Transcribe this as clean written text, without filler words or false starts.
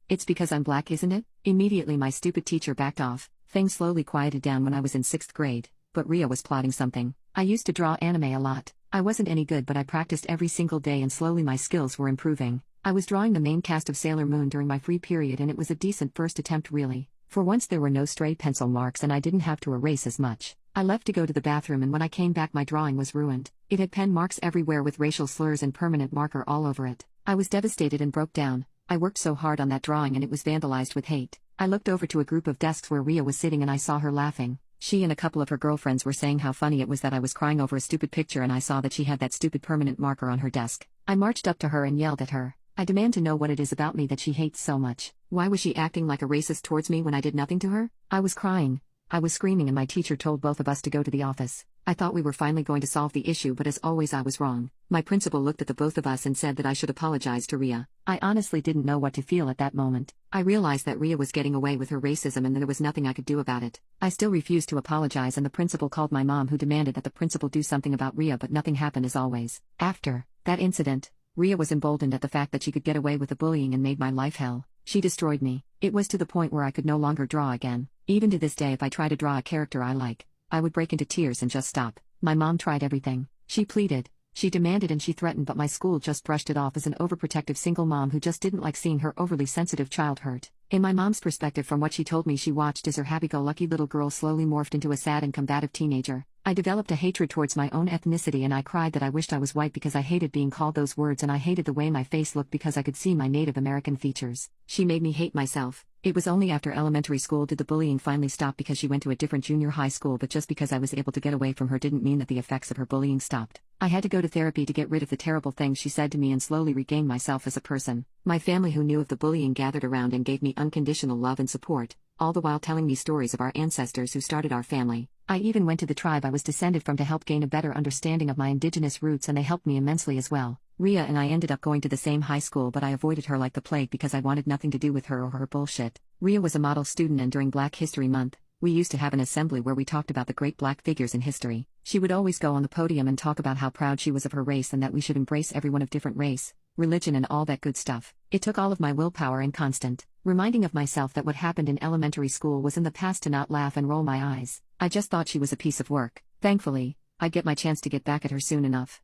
It's because I'm black, isn't it? Immediately my stupid teacher backed off. Things slowly quieted down when I was in 6th grade, but Ria was plotting something. I used to draw anime a lot. I wasn't any good, but I practiced every single day and slowly my skills were improving. I was drawing the main cast of Sailor Moon during my free period and it was a decent first attempt really. For once there were no stray pencil marks and I didn't have to erase as much. I left to go to the bathroom and when I came back my drawing was ruined. It had pen marks everywhere with racial slurs and permanent marker all over it. I was devastated and broke down. I worked so hard on that drawing and it was vandalized with hate. I looked over to a group of desks where Ria was sitting and I saw her laughing. She and a couple of her girlfriends were saying how funny it was that I was crying over a stupid picture and I saw that she had that stupid permanent marker on her desk. I marched up to her and yelled at her. I demand to know what it is about me that she hates so much. Why was she acting like a racist towards me when I did nothing to her? I was crying. I was screaming and my teacher told both of us to go to the office. I thought we were finally going to solve the issue but as always I was wrong. My principal looked at the both of us and said that I should apologize to Ria. I honestly didn't know what to feel at that moment. I realized that Ria was getting away with her racism and there was nothing I could do about it. I still refused to apologize and the principal called my mom who demanded that the principal do something about Ria but nothing happened as always. After that incident, Ria was emboldened at the fact that she could get away with the bullying and made my life hell. She destroyed me. It was to the point where I could no longer draw again. Even to this day if I try to draw a character I like, I would break into tears and just stop. My mom tried everything. She pleaded, she demanded and she threatened but my school just brushed it off as an overprotective single mom who just didn't like seeing her overly sensitive child hurt. In my mom's perspective from what she told me she watched as her happy-go-lucky little girl slowly morphed into a sad and combative teenager. I developed a hatred towards my own ethnicity and I cried that I wished I was white because I hated being called those words and I hated the way my face looked because I could see my Native American features. She made me hate myself. It was only after elementary school did the bullying finally stop because she went to a different junior high school but just because I was able to get away from her didn't mean that the effects of her bullying stopped. I had to go to therapy to get rid of the terrible things she said to me and slowly regain myself as a person. My family who knew of the bullying gathered around and gave me unconditional love and support, all the while telling me stories of our ancestors who started our family. I even went to the tribe I was descended from to help gain a better understanding of my indigenous roots and they helped me immensely as well. Ria and I ended up going to the same high school but I avoided her like the plague because I wanted nothing to do with her or her bullshit. Ria was a model student and during Black History Month, we used to have an assembly where we talked about the great black figures in history. She would always go on the podium and talk about how proud she was of her race and that we should embrace everyone of different race, religion and all that good stuff. It took all of my willpower and constant reminding of myself that what happened in elementary school was in the past to not laugh and roll my eyes. I just thought she was a piece of work. Thankfully, I'd get my chance to get back at her soon enough.